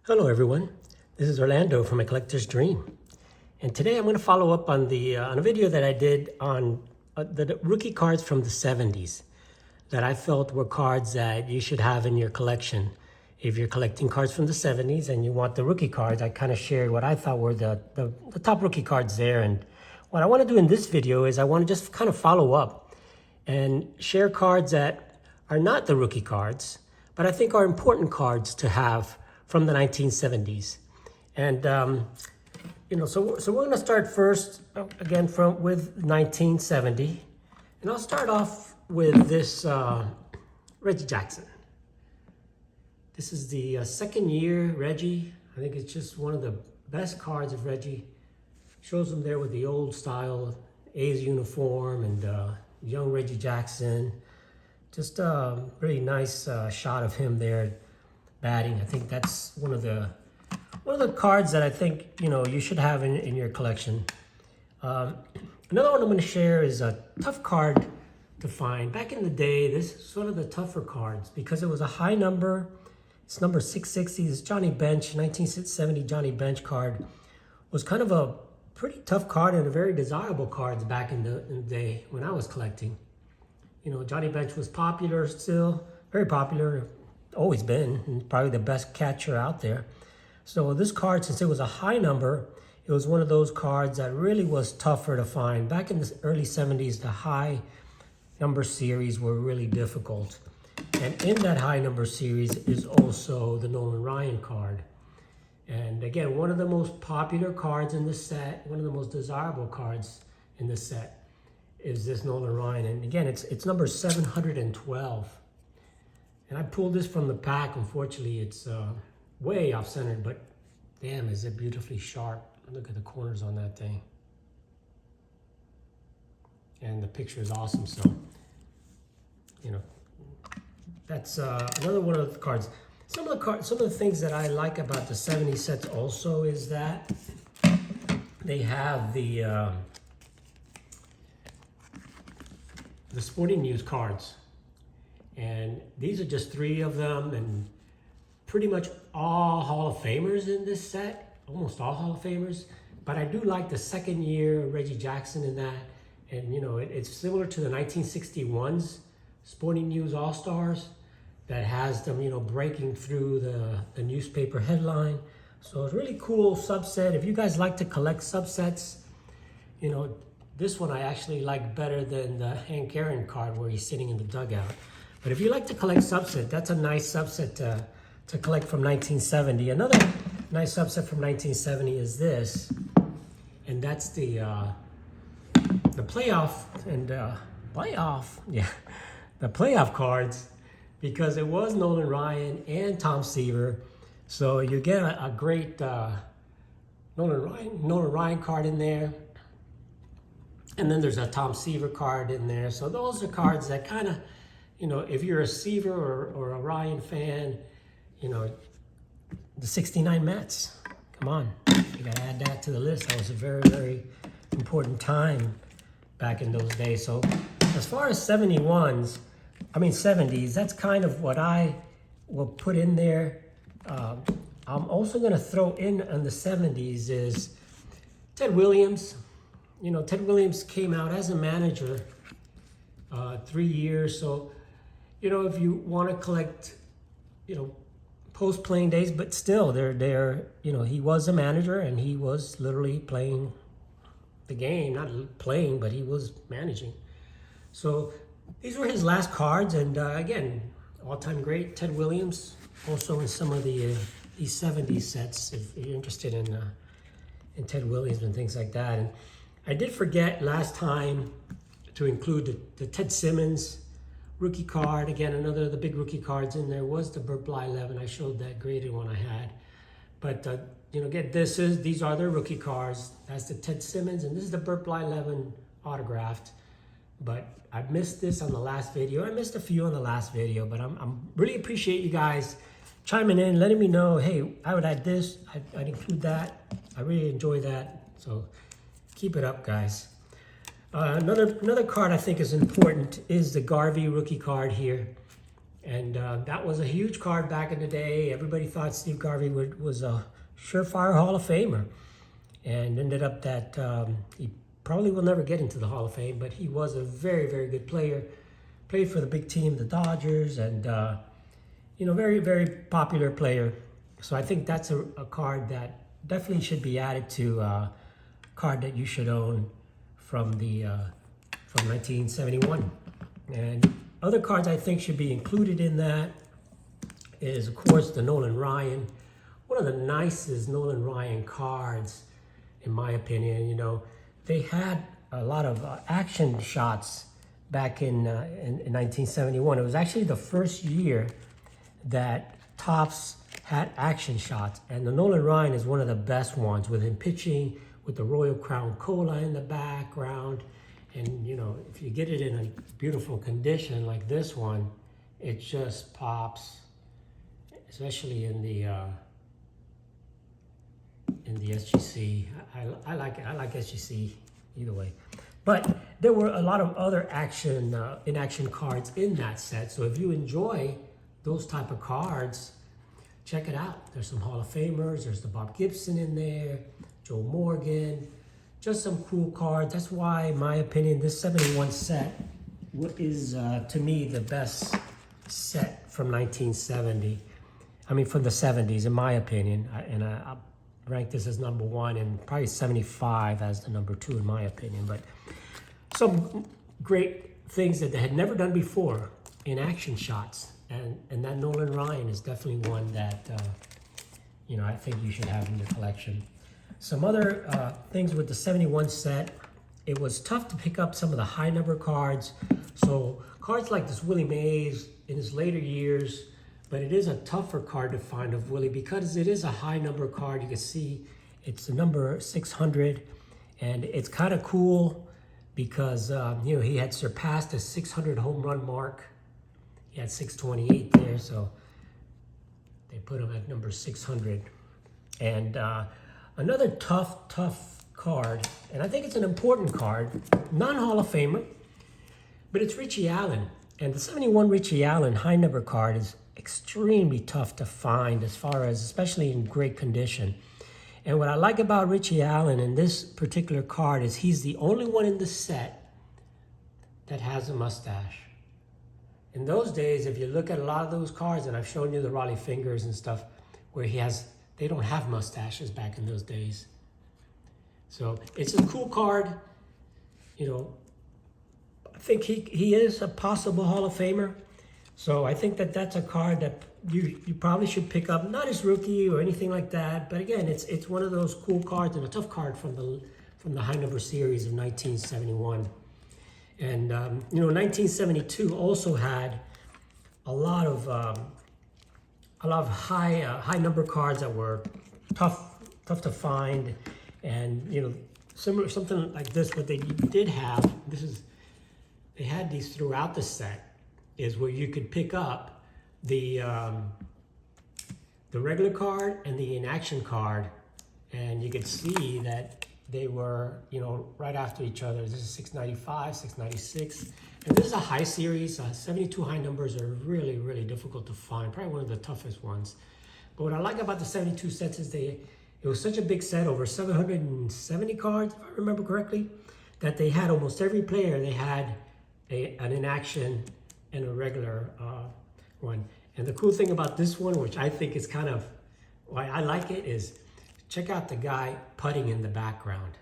Hello everyone, this is Orlando from A Collector's Dream. And today I'm going to follow up on on a video that I did on the rookie cards from the 70s that I felt were cards that you should have in your collection. If you're collecting cards from the 70s and you want the rookie cards, I kind of shared what I thought were the top rookie cards there. And what I want to do in this video is I want to just kind of follow up and share cards that are not the rookie cards, but I think are important cards to have from the 1970s. And, so we're going to start first, again, with 1970. And I'll start off with this Reggie Jackson. This is the second year Reggie. I think it's just one of the best cards of Reggie. Shows him there with the old style A's uniform and young Reggie Jackson. Just a really nice shot of him there batting. I think that's one of the cards that I think you should have in your collection. Another one I'm going to share is a tough card to find. Back in the day, this is one of the tougher cards because it was a high number. It's number 660. It's Johnny Bench, 1970 Johnny Bench card. Was kind of a pretty tough card and a very desirable cards back in the day when I was collecting. Johnny Bench was popular still, very popular. Always been, probably the best catcher out there. So this card, since it was a high number, it was one of those cards that really was tougher to find. Back in the early 70s, the high number series were really difficult. And in that high number series is also the Nolan Ryan card. And again, one of the most popular cards in the set, one of the most desirable cards in the set is this Nolan Ryan. And again, it's number 712. And I pulled this from the pack. Unfortunately, it's way off-centered, but damn, is it beautifully sharp. Look at the corners on that thing. And the picture is awesome, so, that's another one of the cards. Some of the things that I like about the 70 sets also is that they have the Sporting News cards. And these are just 3 of them, and pretty much all Hall of Famers in this set, almost all Hall of Famers. But I do like the second year Reggie Jackson in that. And, it's similar to the 1961's Sporting News All-Stars that has them, breaking through the newspaper headline. So it's a really cool subset. If you guys like to collect subsets, this one I actually like better than the Hank Aaron card where he's sitting in the dugout. But if you like to collect subset, that's a nice subset to collect from 1970. Another nice subset from 1970 is this, and that's the playoff and the playoff cards, because it was Nolan Ryan and Tom Seaver. So you get a great Nolan Ryan card in there. And then there's a Tom Seaver card in there. So those are cards that kind of, if you're a Seaver or a Ryan fan, the 69 Mets, come on. You got to add that to the list. That was a very, very important time back in those days. So as far as 70s, that's kind of what I will put in there. I'm also going to throw in on the 70s is Ted Williams. Ted Williams came out as a manager 3 years. So, if you want to collect, post-playing days, but still, he was a manager and he was literally playing the game. Not playing, but he was managing. So these were his last cards. And again, all-time great Ted Williams. Also in some of these 70s sets, if you're interested in Ted Williams and things like that. And I did forget last time to include the Ted Simmons rookie card. Again, another of the big rookie cards in there was the Burt Bly 11. I showed that graded one I had. But, again, these are their rookie cards. That's the Ted Simmons, and this is the Burt Bly 11 autographed. But I missed this on the last video. I missed a few on the last video, but I'm really appreciate you guys chiming in, letting me know, hey, I would add this, I'd include that. I really enjoy that. So keep it up, guys. Another card I think is important is the Garvey rookie card here. And that was a huge card back in the day. Everybody thought Steve Garvey was a surefire Hall of Famer, and ended up that he probably will never get into the Hall of Fame, but he was a very, very good player. Played for the big team, the Dodgers, and very, very popular player. So I think that's a card that definitely should be added to a card that you should own from 1971. And other cards I think should be included in that is, of course, the Nolan Ryan. One of the nicest Nolan Ryan cards, in my opinion. They had a lot of action shots back in 1971. It was actually the first year that Topps had action shots, and the Nolan Ryan is one of the best ones, with him pitching with the Royal Crown Cola in the background. And if you get it in a beautiful condition like this one, it just pops, especially in the SGC. I like it. I like SGC either way. But there were a lot of other in-action cards in that set. So if you enjoy those type of cards, check it out. There's some Hall of Famers. There's the Bob Gibson in there, Joe Morgan. Just some cool cards. That's why, in my opinion, this 71 set is, to me, the best set from 1970. I mean, from the 70s, in my opinion. I'll rank this as number 1, and probably 75 as the number 2, in my opinion. But some great things that they had never done before in action shots. And that Nolan Ryan is definitely one that, I think you should have in your collection. Some other things with the 71 set, it was tough to pick up some of the high number cards. So cards like this Willie Mays in his later years, but it is a tougher card to find of Willie because it is a high number card. You can see it's the number 600, and it's kind of cool because he had surpassed the 600 home run mark. He had 628 there, so they put him at number 600. And another tough card, and I think it's an important card, non-Hall of Famer, but it's Richie Allen. And the 71 Richie Allen high number card is extremely tough to find, especially in great condition. And what I like about Richie Allen in this particular card is he's the only one in the set that has a mustache. In those days, if you look at a lot of those cards, and I've shown you the Raleigh Fingers and stuff, where they don't have mustaches back in those days. So it's a cool card. I think he is a possible Hall of Famer. So I think that's a card that you probably should pick up, not as rookie or anything like that, but again, it's one of those cool cards and a tough card from the high number series of 1971. And 1972 also had a lot of high number cards that were tough to find. And similar, something like this, what they did have, they had these throughout the set, is where you could pick up the regular card and the in-action card, and you could see that they were, right after each other. This is 695, 696, and this is a high series. 72 high numbers are really, really difficult to find, probably one of the toughest ones. But what I like about the 72 sets is it was such a big set, over 770 cards, if I remember correctly, that they had almost every player. They had an in-action and a regular one. And the cool thing about this one, which I think is kind of why I like it, is check out the guy putting in the background.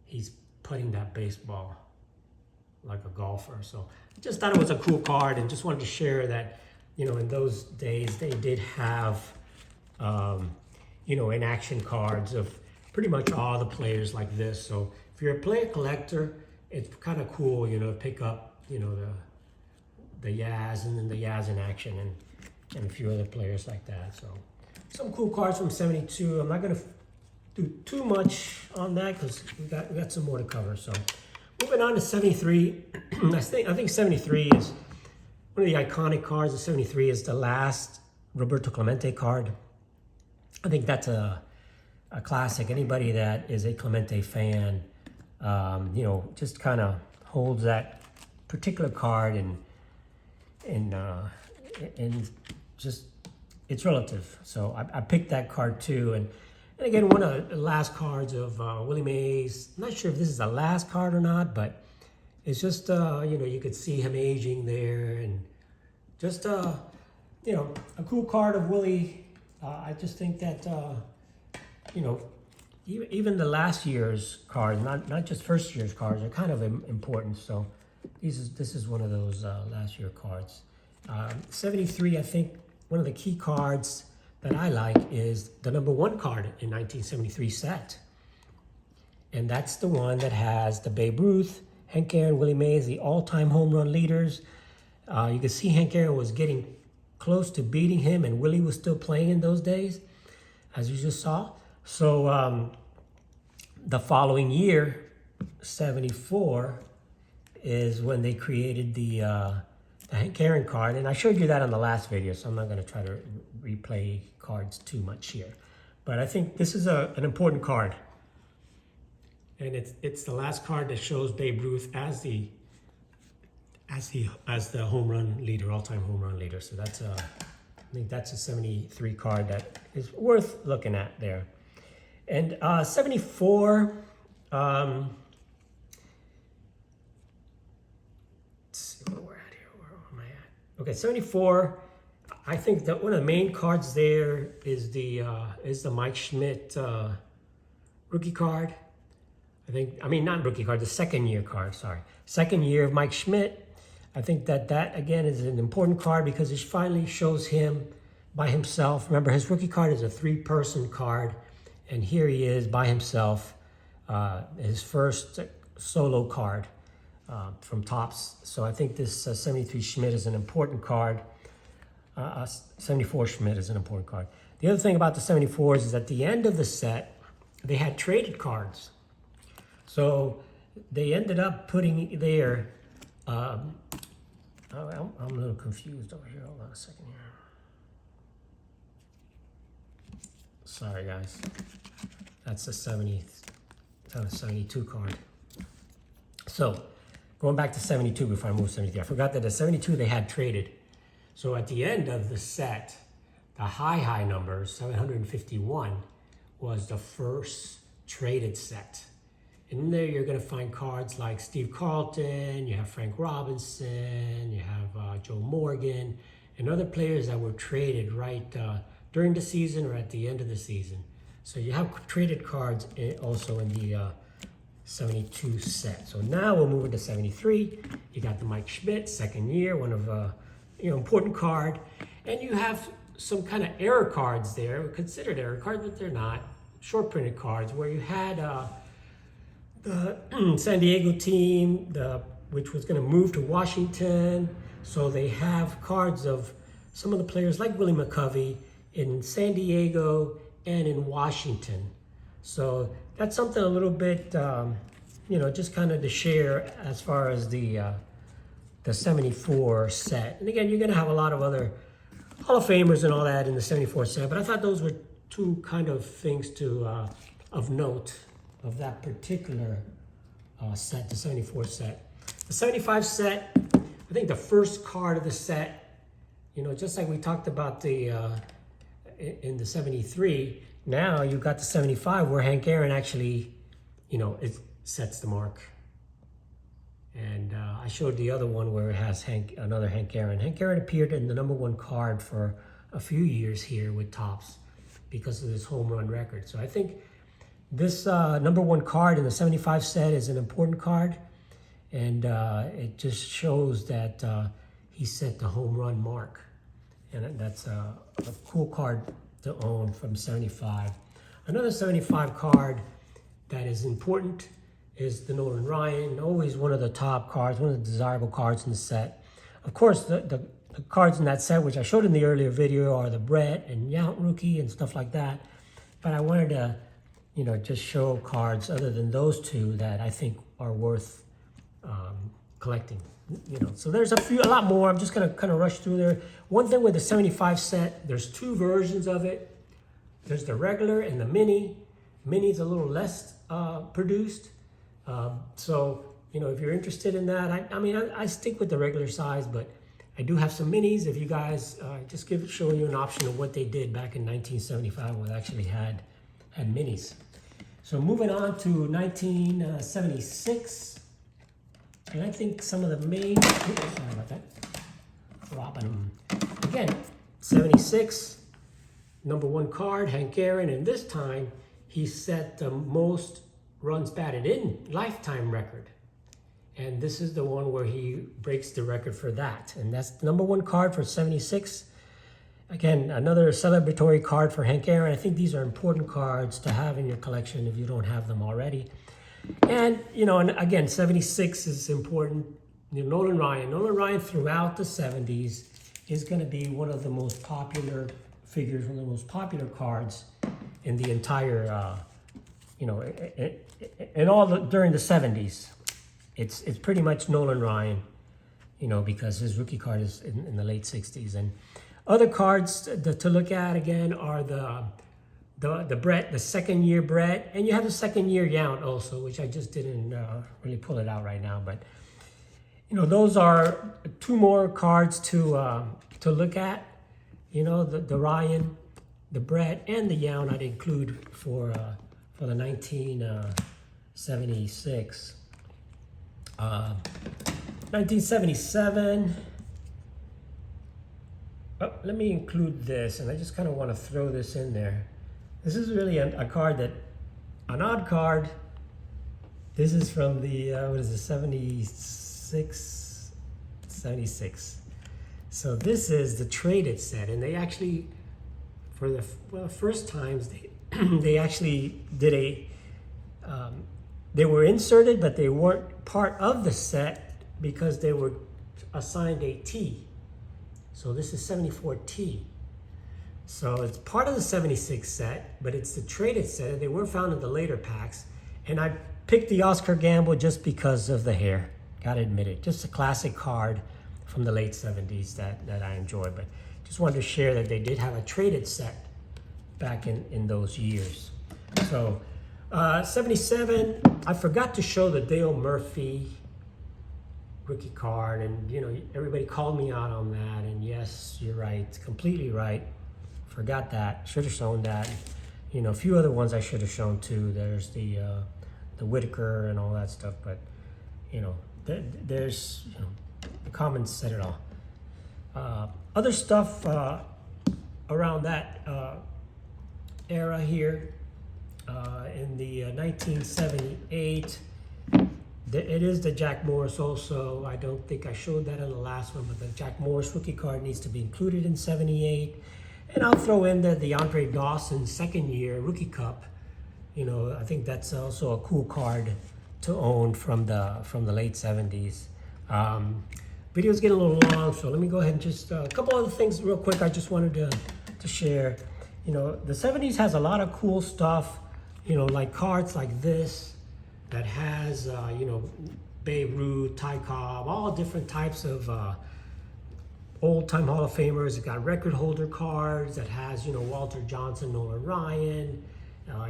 He's putting that baseball like a golfer. So I just thought it was a cool card, and just wanted to share that, in those days they did have, in-action cards of pretty much all the players like this. So if you're a player collector, it's kind of cool, to pick up, the Yaz, and then the Yaz in action, and a few other players like that. So some cool cards from 72. I'm not going to do too much on that because we got some more to cover. So moving on to 73. I think 73 is one of the iconic cards. The 73 is the last Roberto Clemente card. I think that's a classic. Anybody that is a Clemente fan, just kind of holds that particular card, and and just it's relative. So I picked that card too, and again, one of the last cards of Willie Mays. I'm not sure if this is the last card or not, but it's just you know, you could see him aging there, and just you know, a cool card of Willie. I just think that you know, even the last year's cards, not just first year's cards, are kind of important. So this is one of those last year cards. 73, I think one of the key cards that I like is the #1 card in 1973 set. And that's the one that has the Babe Ruth, Hank Aaron, Willie Mays, the all-time home run leaders. You can see Hank Aaron was getting close to beating him, and Willie was still playing in those days, as you just saw. So the following year, 74, is when they created the Hank Aaron card. And I showed you that on the last video, so I'm not going to try to replay cards too much here. But I think this is an important card. And it's the last card that shows Babe Ruth as the home run leader, all-time home run leader. So that's I think that's a 73 card that is worth looking at there. And 74, let's see where we're at here. Where am I at? Okay, 74. I think that one of the main cards there is the Mike Schmidt rookie card. I mean not rookie card, the second year card. Sorry, second year of Mike Schmidt. I think that again is an important card because it finally shows him by himself. Remember, his rookie card is a 3-person card, and here he is by himself, his first solo card from Topps. So I think this 73 Schmidt is an important card. 74 Schmidt is an important card. The other thing about the 74s is at the end of the set, they had traded cards. So they ended up putting there, I'm a little confused over here. Hold on a second here. Sorry, guys. That's the 72 card. So going back to 72 before I move to 73. I forgot that the 72 they had traded. So at the end of the set, the high number, 751, was the first traded set. In there, you're going to find cards like Steve Carlton, you have Frank Robinson, you have Joe Morgan, and other players that were traded right during the season or at the end of the season. So you have traded cards also in the 72 set. So now we'll move into 73. You got the Mike Schmidt, second year, one of important card, and you have some kind of error cards there, considered error cards, but they're not. Short printed cards where you had the San Diego team, which was going to move to Washington. So they have cards of some of the players like Willie McCovey in San Diego and in Washington. So that's something a little bit, just kind of to share as far as the 74 set. And again, you're going to have a lot of other Hall of Famers and all that in the 74 set, but I thought those were two kind of things to of note of that particular set, the 74 set. The 75 set, I think the first card of the set, just like we talked about the in the 73, now you've got the 75 where Hank Aaron actually, it sets the mark. And I showed the other one where it has another Hank Aaron. Hank Aaron appeared in the #1 card for a few years here with Topps because of this home run record. So I think this #1 card in the 75 set is an important card. And it just shows that he set the home run mark. And that's a cool card to own from 75. Another 75 card that is important is the Nolan Ryan, always one of the top cards, one of the desirable cards in the set. Of course, the cards in that set, which I showed in the earlier video, are the Brett and Yount rookie and stuff like that. But I wanted to, just show cards other than those two that I think are worth collecting. So there's a lot more. I'm just going to kind of rush through there. One thing with the 75 set, there's two versions of it. There's the regular and the mini. Mini's a little less produced. So, if you're interested in that, I stick with the regular size, but I do have some minis. If you guys just showing you an option of what they did back in 1975, when they actually had minis. So moving on to 1976, and I think some of the main. Sorry about that. Dropping them again. 76, #1 card, Hank Aaron, and this time he set the most runs batted in lifetime record. And this is the one where he breaks the record for that. And that's the #1 card for 76. Again, another celebratory card for Hank Aaron. I think these are important cards to have in your collection if you don't have them already. And, you know, and again, 76 is important. You know, Nolan Ryan throughout the 70s is going to be one of the most popular figures, one of the most popular cards in the entire, you know, during the 70s. It's pretty much Nolan Ryan, you know, because his rookie card is in the late 60s. And other cards to look at again are the Brett, the second year Brett, and you have the second year Yount also, which I just didn't really pull it out right now. But you know, those are two more cards to look at. You know, the Ryan, the Brett, and the Yount I'd include for the 1976. 1977. Oh, let me include this, and I just kind of want to throw this in there. This is really a card an odd card. This is from the, what is it, 76? So this is the traded set, and they actually, for the first times, they actually did they were inserted, but they weren't part of the set because they were assigned a T. So this is 74T. So it's part of the 76 set, but it's the traded set. They were found in the later packs. And I picked the Oscar Gamble just because of the hair. Gotta admit it. Just a classic card from the late 70s that I enjoy. But just wanted to share that they did have a traded set back in those years. So 77, I forgot to show the Dale Murphy rookie card, and you know, everybody called me out on that, and yes, you're right, completely right. Forgot that, should have shown that. You know, a few other ones I should have shown too. There's the Whitaker and all that stuff, but you know, there's, you know, the comments said it all. Other stuff around that era here, in the 1978, it is the Jack Morris also. I don't think I showed that in the last one, but the Jack Morris rookie card needs to be included in 78. And I'll throw in the Andre Dawson second year rookie cup. You know, I think that's also a cool card to own from the late 70s. Video's getting a little long, so let me go ahead and just a couple other things real quick I just wanted to share. You know, the 70s has a lot of cool stuff, you know, like cards like this that has, you know, Babe Ruth, Ty Cobb, all different types of old-time Hall of Famers. It got record holder cards that has, you know, Walter Johnson, Nolan Ryan.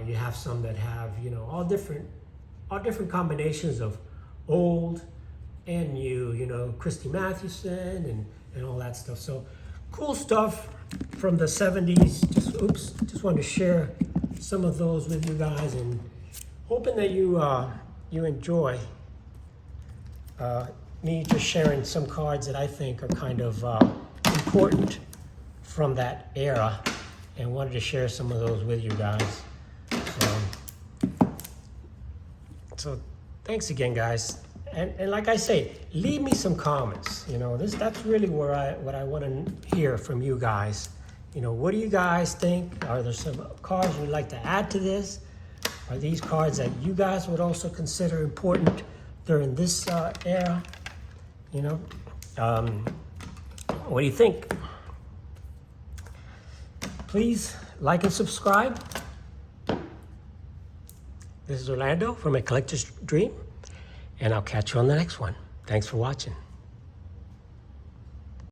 You have some that have, you know, all different combinations of old and new, you know, Christy Mathewson and all that stuff. So cool stuff from the 70s. Just wanted to share some of those with you guys, and hoping that you enjoy me just sharing some cards that I think are kind of important from that era, and wanted to share some of those with you guys. So thanks again, guys. And like I say, leave me some comments. You know, that's really what I want to hear from you guys. You know, what do you guys think? Are there some cards you'd like to add to this? Are these cards that you guys would also consider important during this era? You know, what do you think? Please like and subscribe. This is Orlando from A Collector's Dream, and I'll catch you on the next one. Thanks for watching.